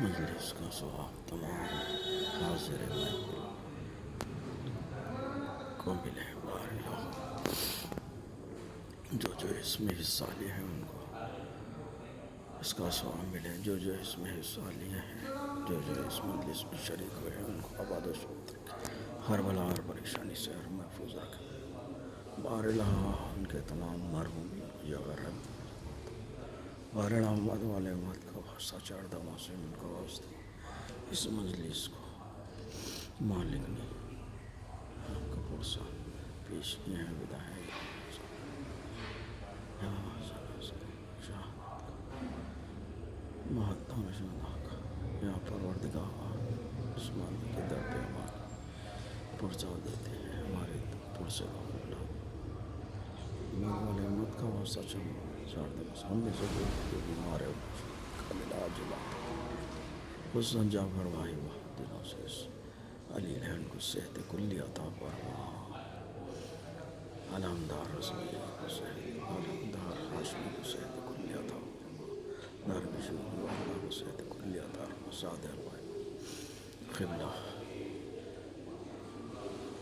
مجلس کا ثواب تمام حاضر محفل کو ملے بارگاہ، جو اس میں حصہ لیے ہیں ان کو اس کا ثواب ملے، جو اس میں حصہ لیے ہیں، جو اس مجلس میں شریک ہوئے ہیں ان کو آباد و شاد رکھے، ہر بلا ہر پریشانی سے ہر محفوظ رکھے بارگاہ، ان کے تمام مرحومین کو جگہ رحمت بارگاہ امت والے امت کا واسطہ، چار دوا سے ان کا واسطہ، اس مجلس کو مالک نے آپ کا پرسہ پیش کیے ہیں بدائی مہتم شہدا کا یا پروردگار اس مالی کے در پہ ہمارے پرچہ دیتے ہیں، ہمارے پرسے کو قبول امت والے امت کا واسطہ چار دوا سے ہم میں سے جو بیمار ہے کا علاج حسن جعفر بھائی بہت دنوں سے اس علی نے ان کو صحت کلی عطا فرما، علمدار رسولی کو صحت، علمدار ہاشمی کو صحت کلی عطا فرما، درویشی والا کو صحت کلی عطا فرما، صادق بھائی قبلہ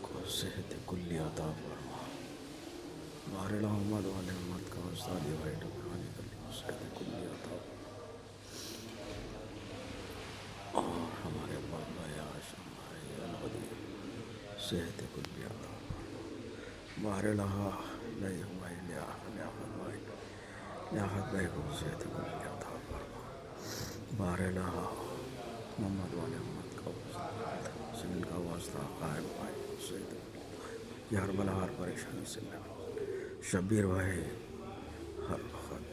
کو صحت کلی عطا فرما، بارل احمد والے امت کا واسطہ علی بھائی ٹکرانی کلی کو صحت کلی عطا فرما، اور ہمارے باپ بھائی ہاشم بھائی الغدیر صحت کلی عطا فرما، بارل لیہ بھائی لیاقت بھائی کو صحت کلی عطا فرما، بارل محمد والے امت کا واسطہ سن کا واسطہ قائم بھائی کو صحت کلی ہر بلا ہر پریشانی سے محفوظ، شبیر بھائی ہر وقت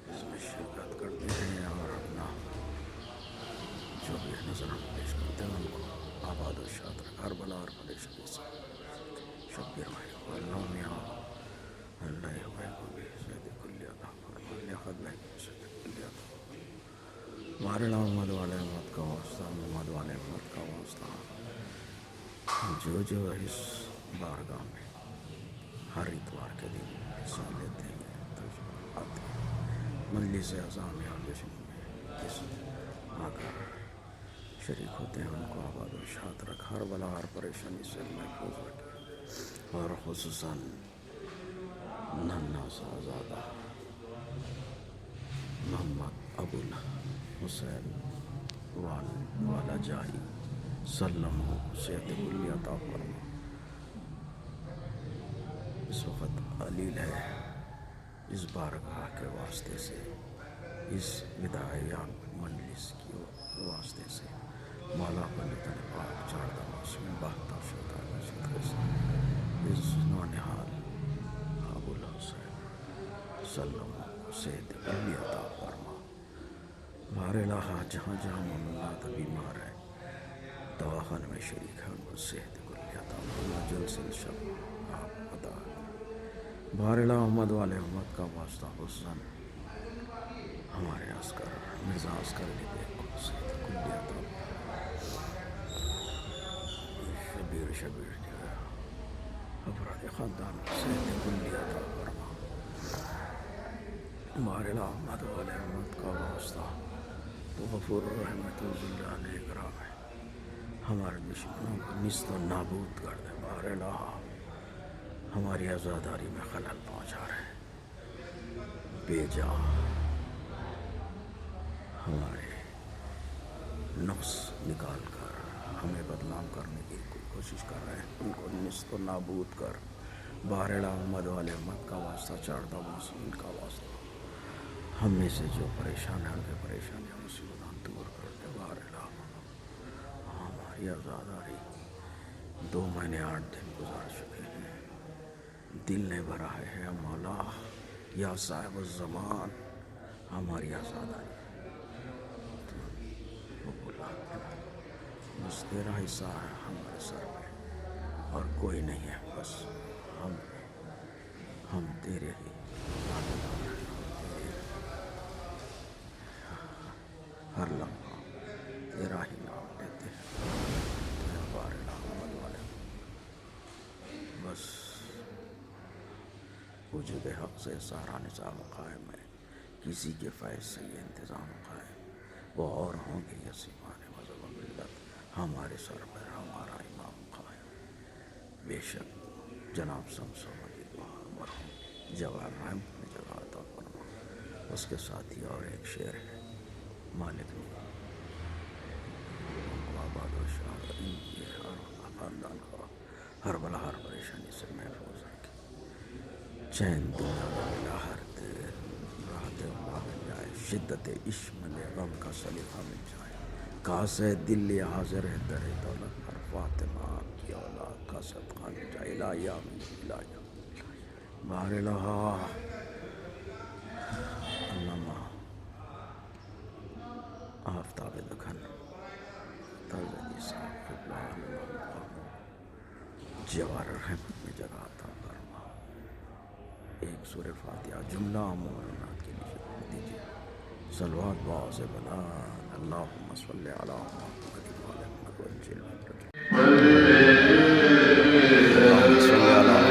اس میں شرکت کرتے ہیں اور اپنا جو بھی نظر پیش کرتے ہیں ان کو آباد و شاد رکھ، ہر بلا اور پریشانی سے شبیر بھائی کو اللہ میاں اللہ بھائی کو بھی صحت کلی عطا فرما، لیاقت بھائی کو بھی صحت کلی عطا فرما، بارل محمد والے امت کا واسطہ، محمد والے امت کا واسطہ، جو اس بارگاہ میں ہر اتوار کے دن حصہ لیتے ہیں، تشریف آتے ہیں، مجلس اعظام یا جشن میں اس آ کر شریک ہوتے ہیں، ان کو آباد و شاد رکھ، ہر بلا ہر پریشانی سے محفوظ رکھے، اور خصوصاً ننھا صاحبزادہ محمد ابو الحسین والا جائی سلم کو صحت کلی عطا فرما، اس وقت علیل ہے اس بارگاہ کے واسطے سے، اس وداعیہ مجلس کی واسطے سے مولا بندتن پاک چار دواسم بہتر شیطان کا صدقے سے اس نونہال ابو الحسین سلم کو صحت کلی عطا فرما، بار الہ جہاں جہاں مومنات بیمار ہیں دواخانے میں شریک ہے ان کو صحت کلی عطا فرما، جلد سے شب آپ عطا بار الہ محمد والے امت کا واسطہ، حسن ہمارے عسکر مرزا عسکر علی بیگ کو صحت کلی عطا فرما، شبیر افراد خاندان کو صحت کلی عطا فرما، بار الہ محمد والے امت کا واسطہ، تو غفور الرحمت ذوالجلال الاکرام ہے، ہمارے دشمنوں کو نیست و نابود کر دے، بار الہ ہماری عزاداری میں خلل پہنچا رہے بے جا ہمارے نقص نکال کر ہمیں بدنام کرنے کی کوئی کوشش کر رہے ہیں، ان کو نیست و نابود کر، بار الہ محمد والے امت کا واسطہ، چار دواسین کا واسطہ، ہم میں سے جو پریشان ہیں ان کے پریشانیاں مصیبتیں دور کر دے، بار الہ ہماری عزاداری 2 مہینے 8 دن گزار چکے ہیں، دل نہیں بھرا ہے مولا یا صاحب الزمان، ہماری عزاداری بس تیرا حصہ ہے ہمارے سر پہ اور کوئی نہیں ہے، بس ہم تیرے ہی تابعدار ہیں، ہم تیرے ہر لمحہ تیرا ہی نام لیتے ہیں، بار الہ محمد والے بس وجود حق سے سارا نظام قائم ہے، کسی کے فیض سے یہ انتظام قائم، وہ اور ہوں گے یسیمان مذہب و ملت، ہمارے سر پر ہمارا امام قائم. بے شک جناب شمس علی بہار مرحوم جواہر رحمت میں جگہ عطا فرما. اس کے ساتھ ہی اور ایک شعر ہے، مالک نے آباد و شاہ ان کی ہر خاندان کا ہر بلا ہر پریشانی سے محفوظ رکھے. چین دنیا میں ملا ہر دیر، راحت اللہ مل جائے، شدت عشق ملے، غم کا سلیقہ مل جائے. کاسے دل یہ حاضر ہے در دولت پر، فاطمہ کی اولاد کا صدقہ مل جائے. الہی آمین الہی بار الہا. علامہ آفتاب دکن ترزی صاحب قبلہ علامہ مقام جواہر رحمت میں جگہ عطا فرما. ایک سورہ فاتحہ جملہ مولانا کے لیے پڑھ دیجیے. صلوات باعث بلال اللہم صلی علی محمد وعلی محمد وجل اللہم صلی علی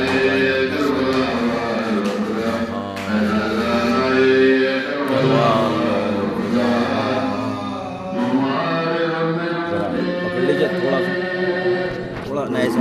پکڑ لیجیے تھوڑا نئے سے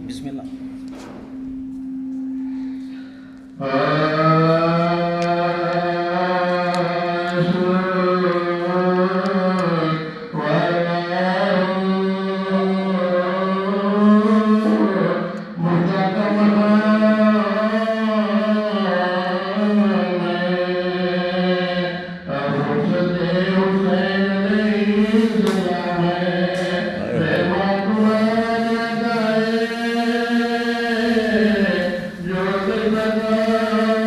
بسم اللہ. Yo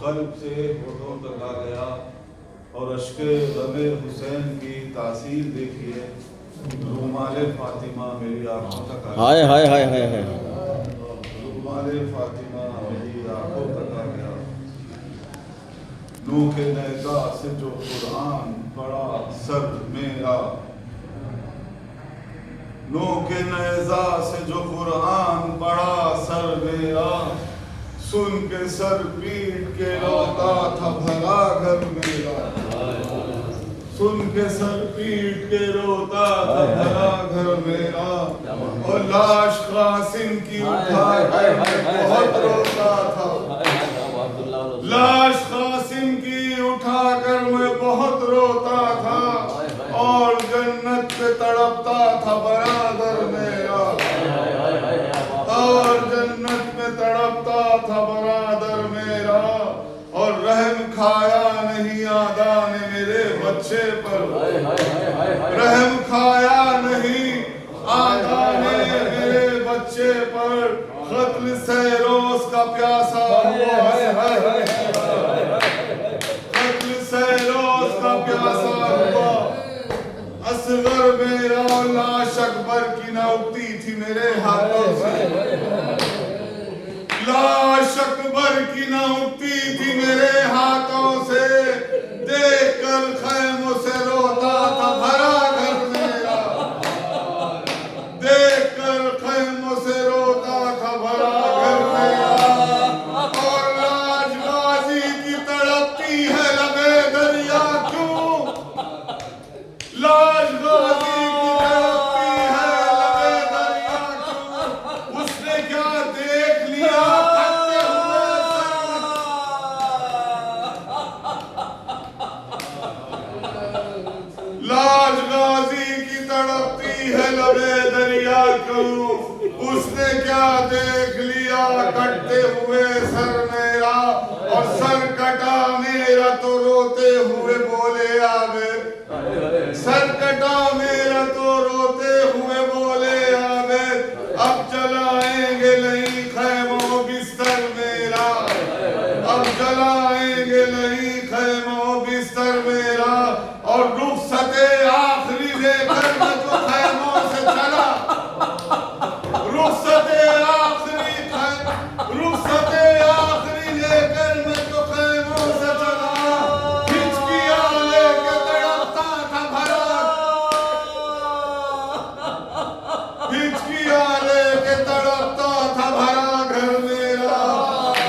قلب سے ہونٹوں تک آ گیا اور اشک غم حسین کی تاثیر دیکھیے رومال فاطمہ میری آنکھوں تک آ گیا. ہائے ہائے ہائے ہائے رومال فاطمہ میری آنکھوں تک آ گیا. نوح کے نیزہ سے جو قرآن پڑا سر میرا, نوح کے نیزہ سے جو قرآن پڑا سر میرا, سن کے سر پیٹ کے روتا تھا بھلا گھر میرا, سن کے سر پیٹ کے روتا تھا بھلا گھر میرا, اور لاش قاسم کی اٹھا کر بہت روتا تھا, لاش قاسم کی اٹھا کر میں بہت روتا تھا, اور جنت پہ تڑپتا تھا برادر میرا, اور جنت میں تڑپتا تھا برادر میرا, اور رحم کھایا نہیں آدھا نے میرے بچے پر, رحم کھایا نہیں آدھا نے میرے بچے پر, قتل سیروز کا پیاسا ہوا, قتل سیروز کا پیاسا ہوا, اصغر میرا لاش اکبر کی نہ اٹھتی تھی میرے ہاتھوں سے, لاش اکبر کی نہ اٹھتی تھی میرے ہاتھوں سے, دیکھ کر خیموں سے روتا تھا بھرا گھر میرا, دیکھ کر خیموں سے روتا تھا بھرا گھر میرا, اور لاج غازی کی تڑپتی ہے لبے دریا کیوں, تڑپتی ہے لبے دریا کیوں؟ اس نے کیا دیکھ لیا کٹتے ہوئے سر میرا، اور سر کٹا میرا تو روتے ہوئے بولے عابد، سر کٹا میرا تو روتے ہوئے بولے عابد، اب جلائیں گے نہیں خیموں بستر میرا، اب جلائیں گے نہیں خیموں بستر میرا، اور رخصت آخری لے کر میں تو خیموں سے چلا، رخصت آخری لے کر میں تو خیموں سے چلا، ہچکیاں لے کے تڑپتا تھا بھرا، ہچکیاں لے کے تڑپتا تھا بھرا گھر میرا،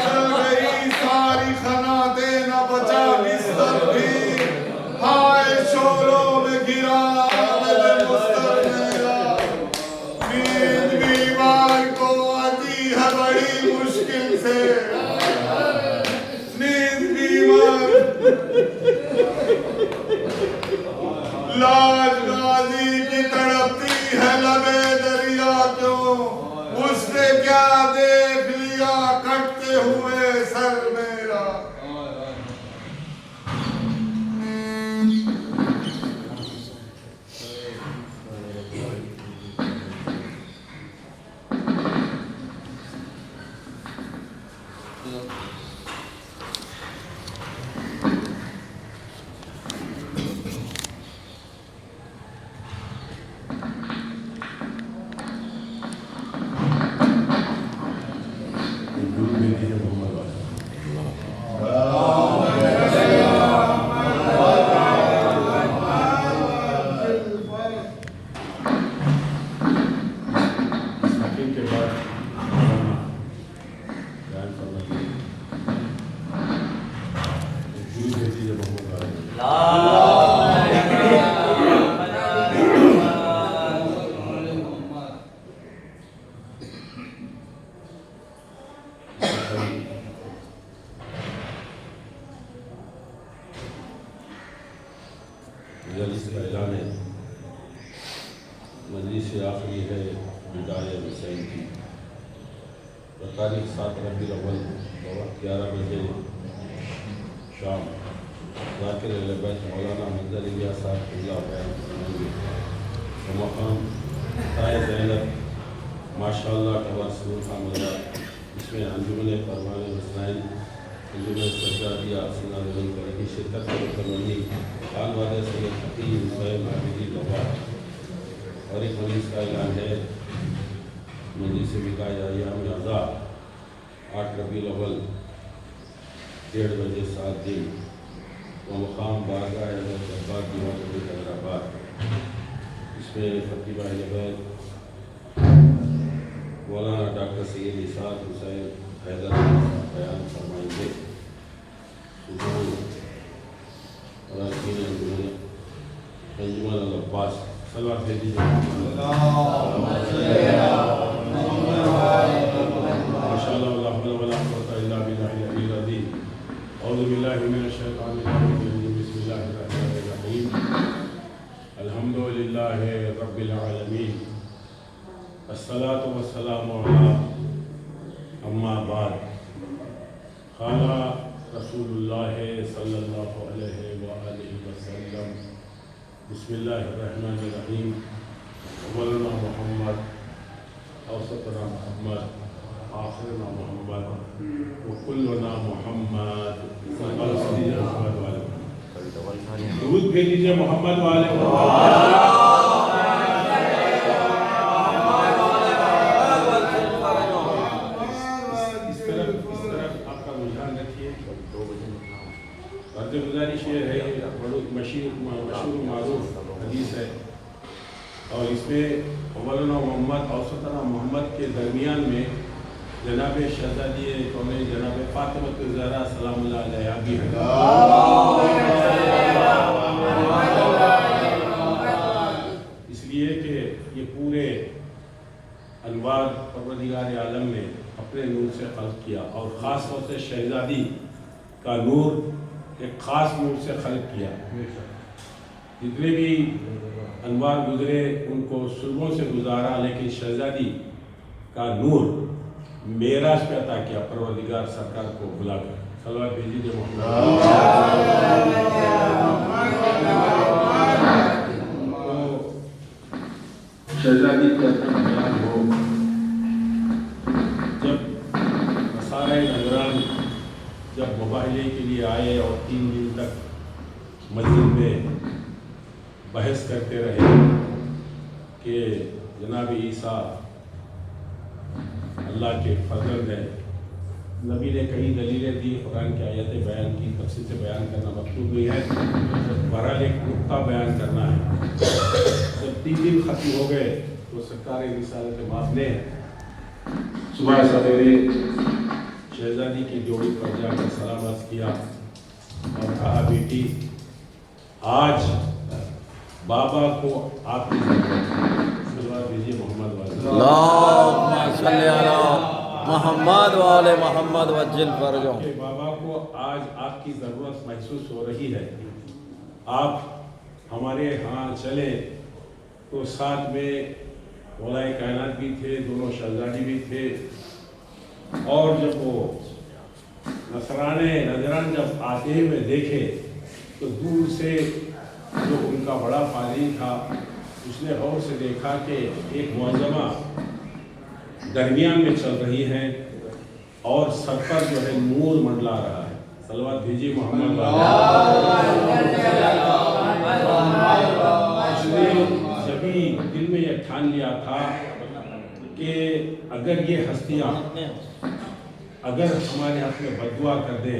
جل گئی ساری خناتیں نہ بچا بستر بھی، ہائے شولوں میں گرا عابد مستر میرا، نیند بیمار کو آتی ہے بڑی مشکل سے، نیند بیمار لاج غازی کی تڑپتی ہے لبے دریا کیوں؟ اس نے کیا دیکھ لیا کٹتے ہوئے سر میرا۔ مجلس کا اعلان ہے، مجلس آخری ہے بدایہ حسین کی، تاریخ 7 ربیع الاول 11 بجے شام ذاکر اہل بیت مولانا منظر الیاس صاحب اللہ بیان فرمائیں گے، مقام تائے زینب ماشاء اللہ تبارک خان مزار، اس میں انجمن پروان حسنین، انجمن سجادیہ سینہ زمین پر کی شرکت کرنی، خان والے سید حکیم حسین عابدی لوہار، اور ایک مجلس کا اعلان ہے، مجلس بقایا ایام اعضاء 8 ربیع الاول 1:30 بجے 7 دن، و مقام بارگاہ حضرت عباس دیوان حیدرآباد، اس میں خطیب اہل بیت مولانا ڈاکٹر سید اسعد حسین حیدر بیان فرمائیں گے، an انجمن العباس صلوات بھیجیے ماشاءاللہ ولا حول ولا قوة الا باللہ العلی العظیم۔ اعوذ باللہ من الشیطان الرجیم، بسم اللہ الرحمن الرحیم، الحمد للہ رب العالمین، الصلاة والسلام علی اما بعد، قال رسول اللہ صلی اللہ علیہ وآلہ وسلم، بسم اللہ الرحمن الرحیم، اولنا محمد، اوسطنا محمد، آخرنا محمد، وکلنا محمد، صلی اللہ علیہ وسلم۔ درود بھیج دیجئے محمد والے محمد۔ گزارش یہ ہے، مشہور معروف حدیث ہے، اور اس میں اولنا محمد اوسطنا محمد کے درمیان میں جناب شہزادی کونین جناب فاطمہ الزہرا سلام اللہ علیہا بھی ہے، اس لیے کہ یہ پورے انوار پروردگار عالم نے اپنے نور سے خلق کیا، اور خاص طور سے شہزادی کا نور ایک خاص نور سے خلق کیا۔ جتنے بھی انوار گزرے ان کو سلبوں سے گزارا، لیکن شہزادی کا نور معراج پہ عطا کیا پروردگار سرکار کو بلا کر۔ صلوات بھیجیے محمد۔ تو شہزادی کا بیان ہو، جب نصارۂ نجران جب مباہلے کے لیے آئے اور 3 دن تک مسجد میں بحث کرتے رہے کہ جناب عیسیٰ اللہ کے فرزند ہیں، نبی نے کئی دلیلیں دی، قرآن کی آیتیں بیان کی، تفصیل سے بیان کرنا مطلوب نہیں ہے، بہرحال ایک نقطہ بیان کرنا ہے۔ جب 3 دن ختم ہو گئے تو سرکار رسالت مآب نے صبح سویرے شہزادی کی جوڑی پر جا کر سلام عرض کیا اور کہا، بیٹی آج بابا کو آپ کی صلوات بھیجیے محمد والے اللہم صلی علی محمد والے محمد وجل فرجوں۔ کہ بابا کو آج آپ کی ضرورت محسوس ہو رہی ہے، آپ ہمارے ہاں چلیں۔ تو ساتھ میں مولا کائنات بھی تھے، دونوں شہزادی بھی تھے، اور جب وہ نجران جب آتے ہوئے دیکھے تو دور سے جو ان کا بڑا پادری تھا اس نے غور سے دیکھا کہ ایک معظمہ درمیان میں چل رہی ہے اور سر پر جو ہے نور منڈلا رہا ہے۔ صلوات بھیجیے محمد اس نے جبھی دل میں یہ ٹھان لیا تھا کہ اگر یہ ہستیاں اگر ہمارے ہاتھ میں بددعا کر دے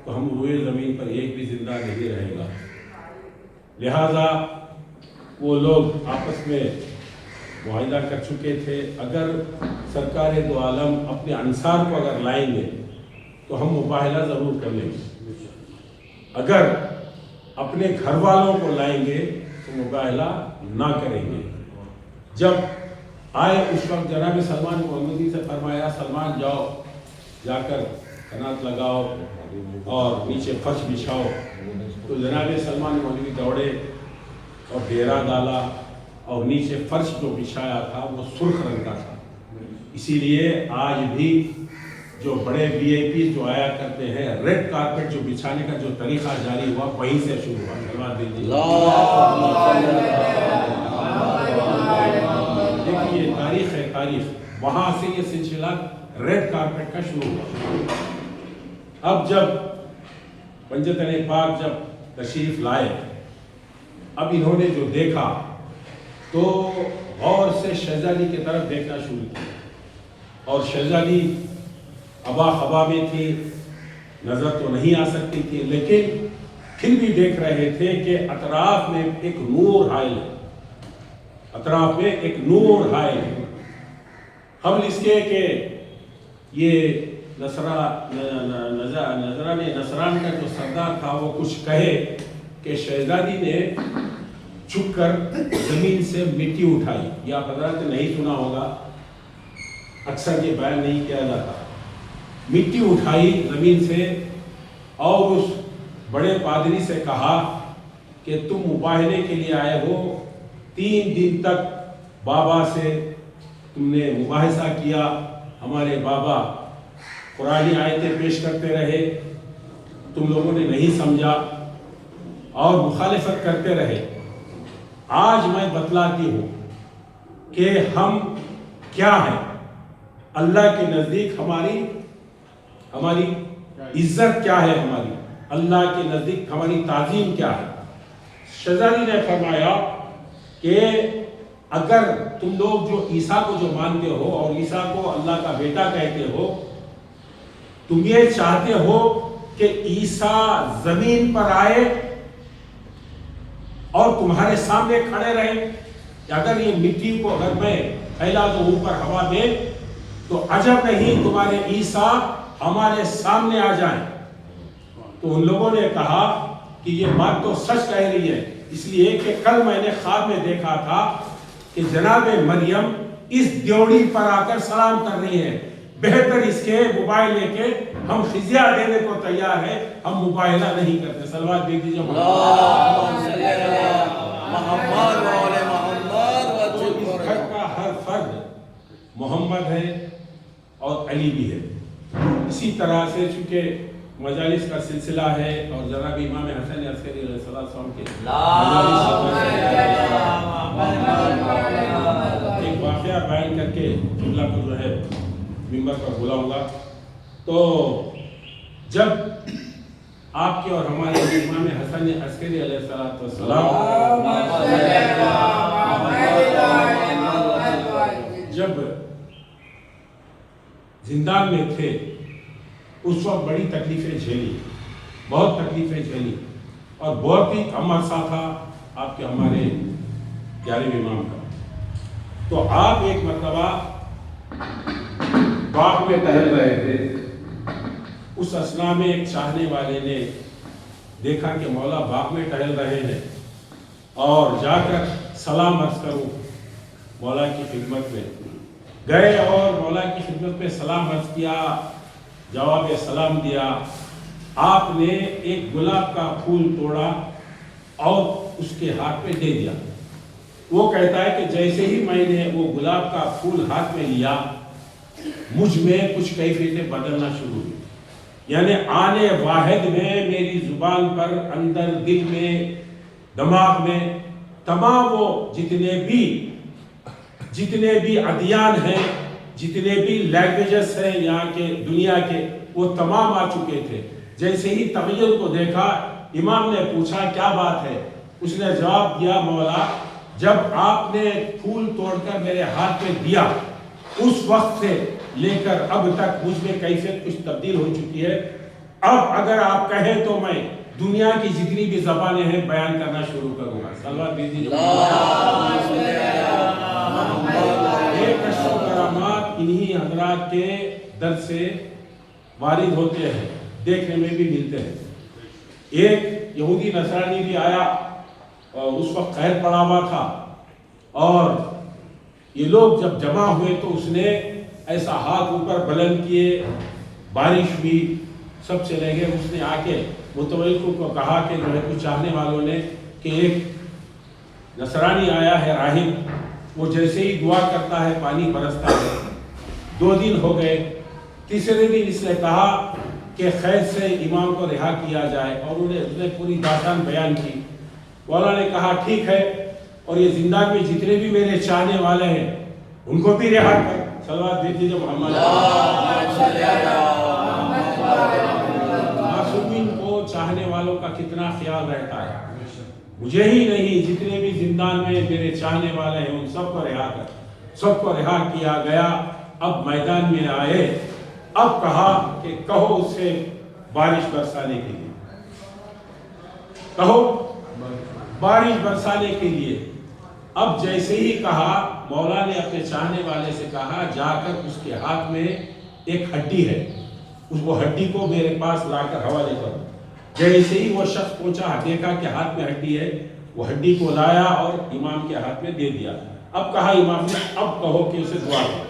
تو ہم روئے زمین پر ایک بھی زندہ نہیں رہے گا، لہذا وہ لوگ آپس میں معاہدہ کر چکے تھے، اگر سرکار دو عالم اپنے انصار کو اگر لائیں گے تو ہم مباہلہ ضرور کر لیں گے، اگر اپنے گھر والوں کو لائیں گے تو مباہلہ نہ کریں گے۔ جب آئے اس وقت جناب سلمان محمدی سے فرمایا، سلمان جاؤ، جا کر کنات لگاؤ اور نیچے فرش بچھاؤ۔ تو جناب سلمان محمدی دوڑے اور ڈیرا ڈالا اور نیچے فرش جو بچھایا تھا وہ سرخ رنگ کا تھا۔ اسی لیے آج بھی جو بڑے وی آئی پی جو آیا کرتے ہیں، ریڈ کارپٹ جو بچھانے کا جو طریقہ جاری ہوا وہیں سے شروع ہوا۔ سلمان دیجیے دیکھیے، تاریخ ہے، تاریخ وہاں سے یہ سلسلہ ریڈ کارپٹ کا شروع ہوا۔ اب جب پنجتن پاک جب تشریف لائے، اب انہوں نے جو دیکھا تو غور سے شہزادی کی طرف دیکھنا شروع کیا، اور شہزادی ابا خبا میں تھی، نظر تو نہیں آ سکتی تھی، لیکن پھر بھی دیکھ رہے تھے کہ اطراف میں ایک نور حائل ہے، اطراف میں ایک نور حائل ہے۔ قبل اس کے کہ یہ نصران کا جو سردار تھا وہ کچھ کہے کہ شہزادی نے چھپ کر زمین سے مٹی اٹھائی۔ یہ آپ حضرات نے نہیں سنا ہوگا، اکثر یہ بیان نہیں کیا جاتا۔ مٹی اٹھائی زمین سے اور اس بڑے پادری سے کہا کہ تم مباہلے کے لیے آئے ہو، 3 دن تک بابا سے تم نے مباحثہ کیا، ہمارے بابا قرآنی آیتیں پیش کرتے رہے، تم لوگوں نے نہیں سمجھا اور مخالفت کرتے رہے۔ آج میں بتلاتی ہوں کہ ہم کیا ہیں، اللہ کے نزدیک ہماری عزت کیا ہے، ہماری اللہ کے نزدیک ہماری تعظیم کیا ہے۔ شہزادی نے فرمایا کہ اگر تم لوگ جو عیسیٰ کو جو مانتے ہو اور عیسیٰ کو اللہ کا بیٹا کہتے ہو، تم یہ چاہتے ہو کہ عیسیٰ زمین پر آئے اور تمہارے سامنے کھڑے رہے، کہ اگر یہ مٹی کو اگر میں پھیلا دوں اوپر ہوا میں تو عجب نہیں تمہارے عیسیٰ ہمارے سامنے آ جائیں۔ تو ان لوگوں نے کہا کہ یہ بات تو سچ کہہ رہی ہے، اس لیے کہ کل میں نے خواب میں دیکھا تھا کہ جناب مریم اس دیوڑی پر آ کر سلام کر رہی ہے، بہتر اس کے موبائل لے کے ہم خزیہ دینے کو تیار ہیں، ہم مباہلہ نہیں کرتے۔ صلوات دیکھ دیجیے محمد و آل محمد تو اس گھر کا ہر فرد محمد ہے اور علی بھی ہے. اسی طرح سے چونکہ مجالس کا سلسلہ ہے اور جناب امام حسن عسکری علیہ السلام کے ایک واقعہ بیان کر کے جملہ کو جو ہے ممبر پر بلاؤں گا. تو جب آپ کے اور ہمارے امام حسن عسکری علیہ السلام جب زندان میں تھے اس وقت بڑی تکلیفیں جھیلی, بہت تکلیفیں جھیلی, اور بہت ہی کم عرصہ تھا آپ کے ہمارے پیارے امام کا. تو آپ ایک مرتبہ باغ میں ٹہل رہے تھے. اس اثنا میں ایک چاہنے والے نے دیکھا کہ مولا باغ میں ٹہل رہے ہیں اور جا کر سلام عرض کروں. مولا کی خدمت میں گئے اور مولا کی خدمت میں سلام عرض کیا, جواب سلام دیا. آپ نے ایک گلاب کا پھول توڑا اور اس کے ہاتھ میں دے دیا. وہ کہتا ہے کہ جیسے ہی میں نے وہ گلاب کا پھول ہاتھ میں لیا مجھ میں کچھ کیفیتیں بدلنا شروع ہوئی. یعنی آنے واحد میں میری زبان پر, اندر, دل میں, دماغ میں تمام وہ جتنے بھی ادیان ہیں, جتنے بھی لینگویجز ہیں یہاں کے دنیا کے, وہ تمام آ چکے تھے. جیسے ہی تغیر کو دیکھا امام نے پوچھا کیا بات ہے. اس نے جواب دیا مولا جب آپ نے پھول توڑ کر میرے ہاتھ میں دیا اس وقت سے لے کر اب تک مجھ میں کیفیت کچھ تبدیل ہو چکی ہے. اب اگر آپ کہیں تو میں دنیا کی جتنی بھی زبانیں ہیں بیان کرنا شروع کروں گا. صلوات بھیجیے. یہ کشف و کرامات انہی حضرات کے در سے وارد ہوتے ہیں, دیکھنے میں بھی ملتے ہیں. ایک یہودی نصرانی بھی آیا اور اس وقت قید پڑا ہوا تھا, اور یہ لوگ جب جمع ہوئے تو اس نے ایسا ہاتھ اوپر بلند کیے, بارش ہوئی, سب چلے گئے. اس نے آ کے متولیوں کو کہا کہ جو ہے کچھ چاہنے والوں نے کہ ایک نصرانی آیا ہے راہب, وہ جیسے ہی دعا کرتا ہے پانی برستا ہے. 2 دن ہو گئے. تیسرے دن اس نے کہا کہ قید سے امام کو رہا کیا جائے, اور اس نے پوری داستان بیان کی. مولا نے کہا ٹھیک ہے, اور یہ زندان میں جتنے بھی میرے چاہنے والے ہیں ان کو بھی رہا کر. صلوات بھیج دیجیے محمد. معصومین کو چاہنے والوں کا کتنا خیال رہتا ہے. مجھے ہی نہیں, جتنے بھی زندان میں میرے چاہنے والے ہیں ان سب کو رہا کر. سب کو رہا کیا گیا. اب میدان میں آئے, اب کہا کہ کہو اس سے بارش برسانے کے لیے, کہو بارش برسانے کے لیے. اب جیسے ہی کہا مولا نے اپنے چاہنے والے سے کہا جا کر اس کے ہاتھ میں ایک ہڈی ہے, وہ ہڈی کو میرے پاس لا کر حوالے کرو. جیسے ہی وہ شخص پہنچا, دیکھا کہ ہاتھ میں ہڈی ہے, وہ ہڈی کو لایا اور امام کے ہاتھ میں دے دیا. اب کہا امام نے اب کہو کہ اسے دعا کرو.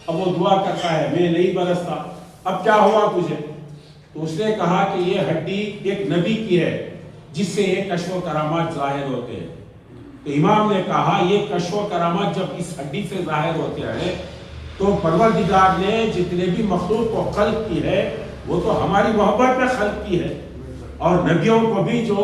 اب وہ دعا کرتا ہے میں نہیں برستا. اب کیا ہوا تجھے؟ تو اس نے کہا کہ یہ ہڈی ایک نبی کی ہے جس سے یہ کشف و کرامات ظاہر ہوتے ہیں. تو امام نے کہا یہ کشف و کرامات جب اس ہڈی سے ظاہر ہوتے ہیں تو پروردگار نے جتنے بھی مخلوق کو خلق کی ہے وہ تو ہماری محبت میں خلق کی ہے, اور نبیوں کو بھی جو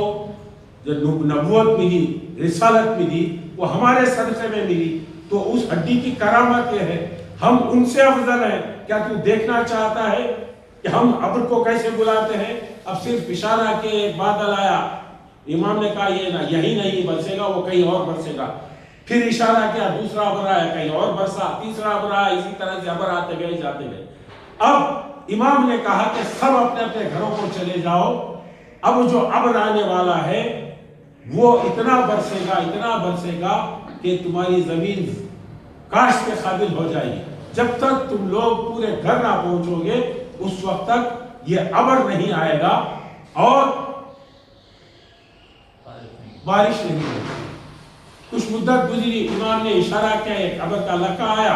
نبوت ملی, رسالت ملی, وہ ہمارے صدقے میں ملی. تو اس ہڈی کی کرامت یہ ہے ہم ان سے افضل ہیں. کیا تو دیکھنا چاہتا ہے کہ ہم ابر کو کیسے بلاتے ہیں؟ اب صرف اشارہ کے ایک بادل آیا, امام نے کہا یہ یہی نہیں برسے گا, وہ کہیں اور برسے گا. پھر اشارہ کیا, دوسرا ابر آیا, کہیں اور برسا, تیسرا ابر آیا, اسی طرح سے ابر آتے گئے جاتے گئے. اب امام نے کہا کہ سب اپنے اپنے گھروں کو چلے جاؤ, اب جو ابر آنے والا ہے وہ اتنا برسے گا کہ تمہاری زمین کاشت کے قابل ہو جائے گی. جب تک تم لوگ پورے گھر نہ پہنچو گے اس وقت تک یہ ابر نہیں آئے گا اور بارش نہیں ہوگی. کچھ مدت گزری, امام نے اشارہ کیا, ایک ابر کا لقا آیا,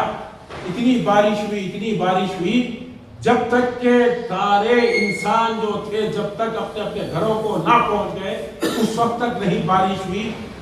اتنی بارش ہوئی جب تک کہ سارے انسان جو تھے جب تک اپنے اپنے گھروں کو نہ پہنچ گئے اس وقت تک نہیں بارش ہوئی.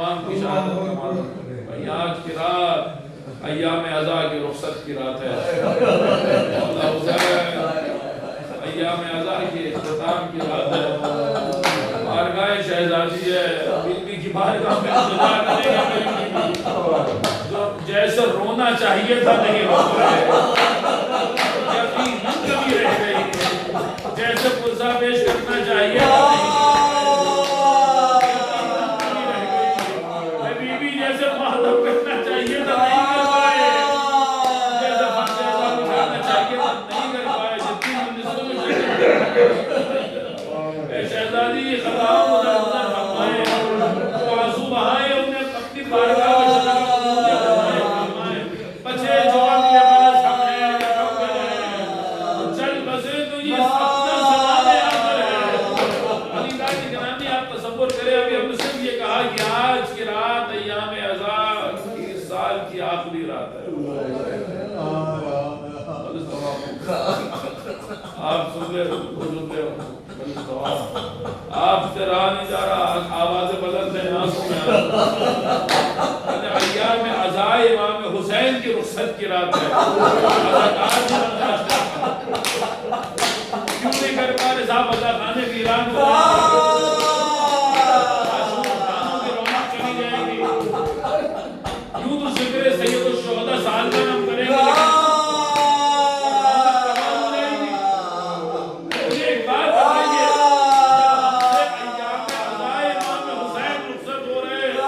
امام کی شہادت کا معلوم آج کی رات ایام عزا کی رخصت کی رات ہے مولا حسین ایام عزا کی اختتام کی رات ہے بارگاہ شہزادی ہے بیوی کی بارگاہ میں خدا کرے گا میری بیوی جو جیسے رونا چاہیے تھا نہیں رو رہے یقیناً کبھی رہ گئی جیسے پرزہ پیش کرنا چاہیے تھا نہیں جیسے محتم کرنا چاہیے تھا نہیں کر پائے جیسے فرشیزہ بکھانا چاہیے تھا نہیں کر پائے جتنی منصوں میں شکر اے شہزادی خطاؤں ادھر فرمائے وہ آنسو بہائے انہیں اپنی بارگاہ میں شراب فرمائے بچے جوان کے بلس ہم ہیں یا کم ہیں چل بسے تو یہ اپنا سمانے آخر ہے علی دائی گرامی آپ تصور کرے ابھی ہم نے صرف یہ کہا کہ آج کی رات ایام سال کی آخری رات ہے آپ سن لے آپ سے رہا نہیں جا رہا آواز بلند ہے آنسوں میں ایام عزا امام حسین کی رخصت کی رات ہے اداکار بھی برداشت کیوں نہیں کر پا رہے صاحب اللہ خانے کی اعلان کو سید الشہداء سال کا نام کریں گے مجھے ایک بات بتائیے جب ہم سے ایام عزا امام حسین رخصت ہو رہے ہیں تو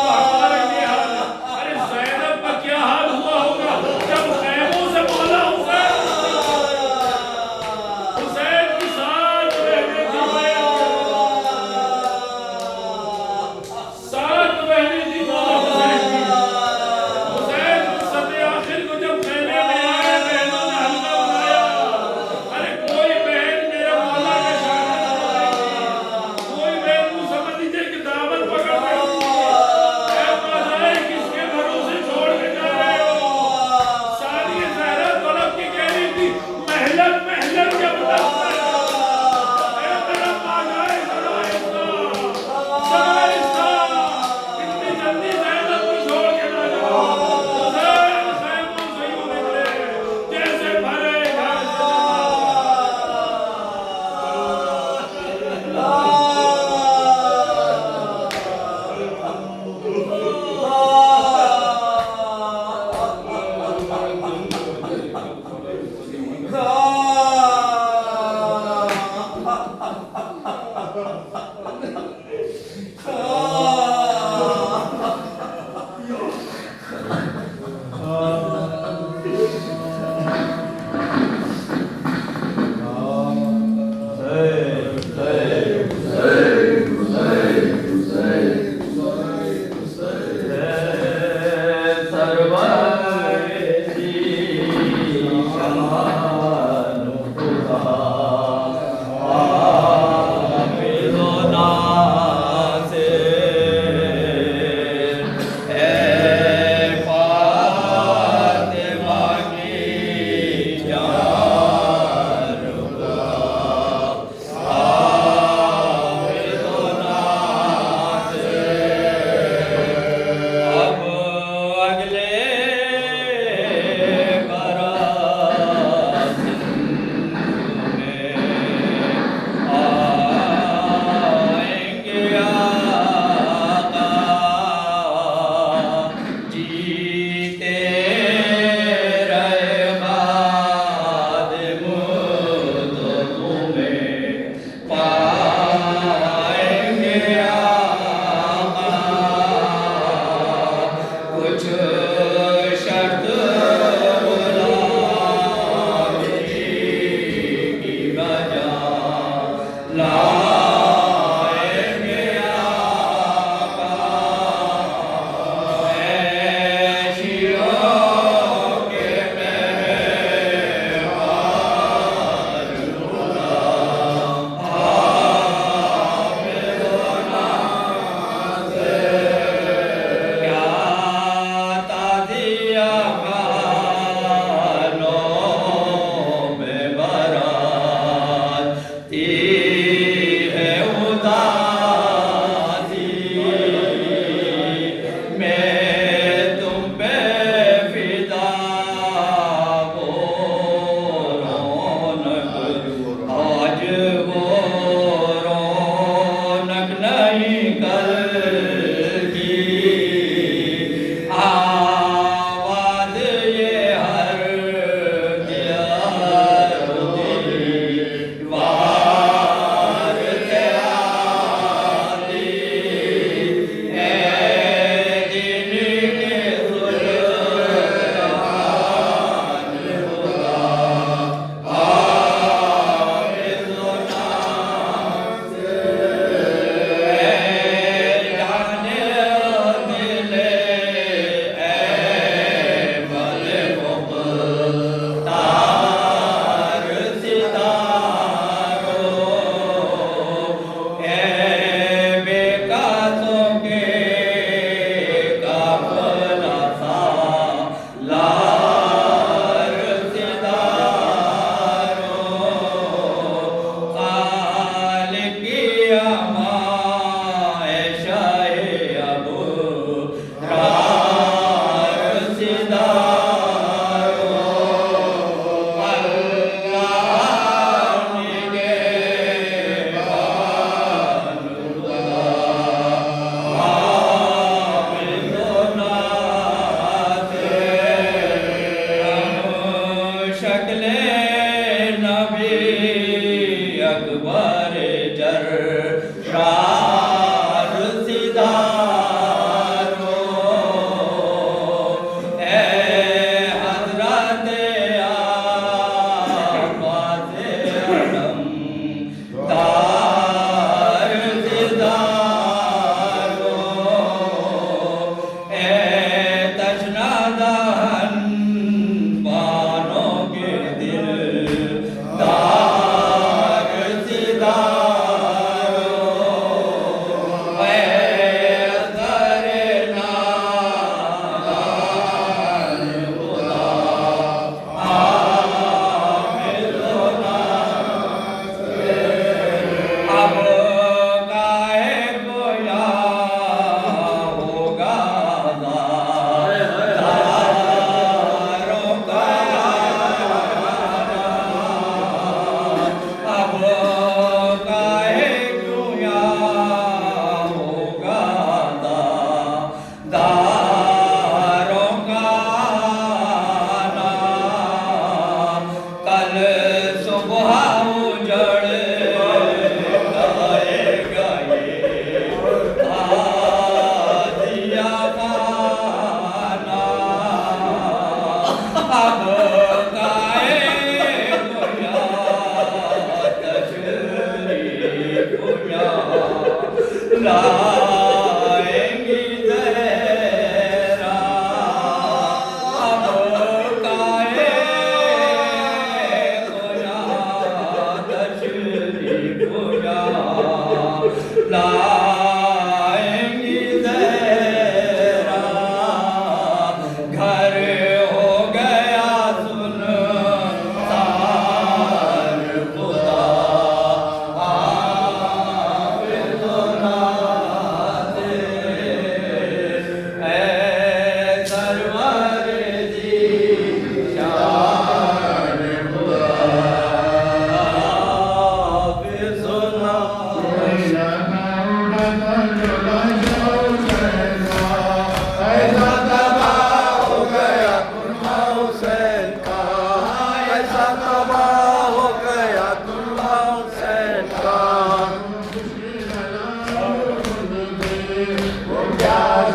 ہمارا یہ حال ہے ارے زینب کا کیا حال ہوا ہوگا جب خیموں سے مولا حسین کی ساتھ رہنے تھی ساتھ رہنے تھی مولا حسین کی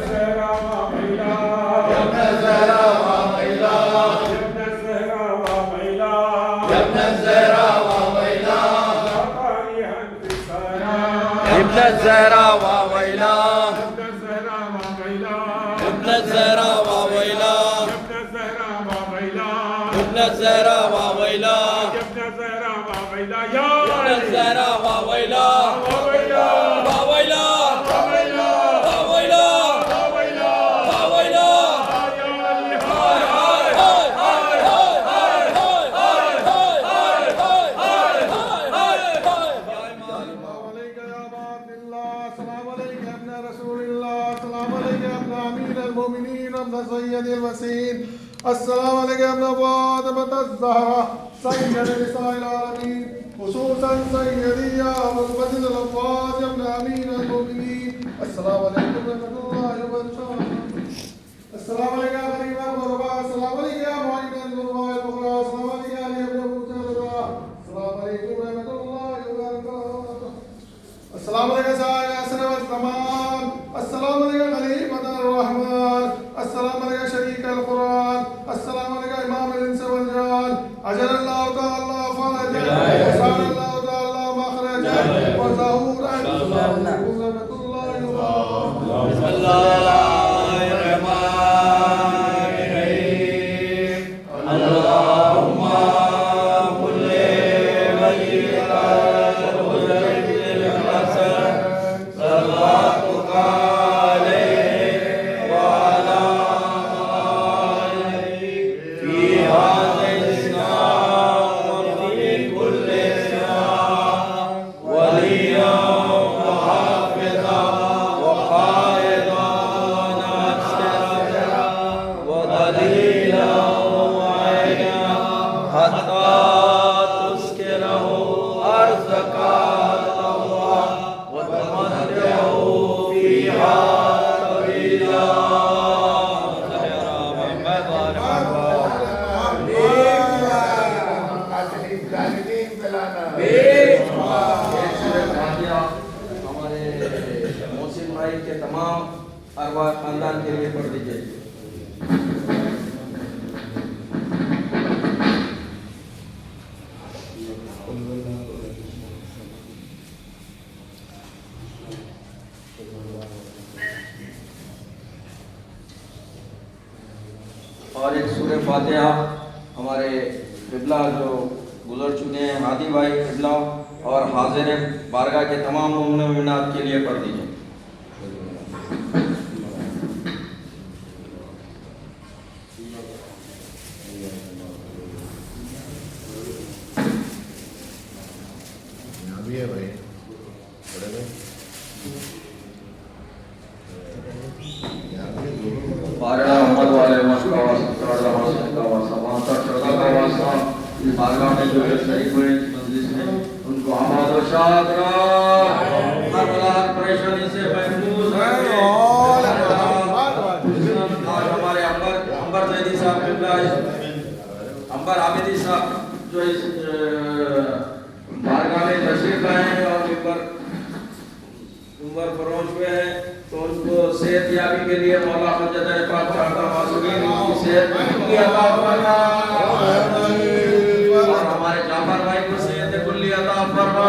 زہرا وابیلا ابن زہرا وابیلا، ابن زہرا وابیلا ابن زہرا وابیلا، فاریحا بسارا ابن زہرا وابیلا، ابن زہرا وابیلا ابن زہرا وابیلا، ابن زہرا وابیلا ابن زہرا وابیلا، ابن زہرا وابیلا یا ابن زہرا وابیلا، وابیلا وابیلا، وابیلا وابیلا، وابیلا وابیلا۔ یا علی ہائے ہائے ہائے ہائے ہائے ہائے ہائے ہائے ہائے ہائے ہائے ہائے ہائے۔ السلام عليك يا عبد الله، السلام عليك يا ابن رسول الله، السلام عليك يا ابن امير المؤمنين ابن سيد المسيح، السلام عليك يا ابن فاطمة الزهراء سيد نساء العالمين، خصوصا سيدي يا ابو الفضل العباس يا ابن امير المؤمنين، السلام عليكم ورحمة الله وبركاته. السلام عليك يا غريب الغرباء، السلام عليك يا معين الغرباء البغراء، السلام عليك يا علي بن ابو الرضا، السلام عليكم ورحمة الله وبركاته. السلام عليك سائر الأسر والزمان، السلام عليك خليفة الرحمن، السلام عليك شريك القرآن، السلام عليك إمام الإنس والجان، أجل الله تعالى فرجا وسار الله تعالى مخرجا وظهورا ورحمة الله وبركاته. بسم اللہ الرحمن الرحیم، اللہم صل وسلم الحسن صلواتک علیہ وعلی آلہ فی هذا الإسلام وفی كل إسلام ولیا وحافظا وقائدا ناصرا ودلیلا وعینا حتی تسکنه أرضك طوعا وتمتعه فيها طويلا. ہمارے محسن بھائی کے تمام ارواح خاندان کے لیے پڑھ دیجیے. اور ایک سورہ فاتحہ ہمارے قبلہ جو گزر چکے ہیں ہادی بھائی قبلہ اور حاضر بارگاہ کے تمام مومنین و مومنات کے لیے پڑھ دیجیے. بارگاہ محمد والے مشکا اس بارگاہ میں جو شریف ہوئے اس مجلس میں ان کو آباد و شاد ہر بلا پریشانی سے محفوظ رکھے. آج ہمارے انبر زیدی صاحب قبلہ انبر عابدی صاحب جو اس بارگاہ میں تشریف لائے ہیں اور عمر فروش ہوئے ہیں تو ان کو صحت یابی کے لیے مولا مجد پاک چاہتا معصومین کی صحت کی عطا فرما اور ہمارے جعفر بھائی کو صحت کلی عطا فرما.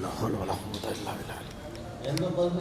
لا حول ولا قوة إلا بالله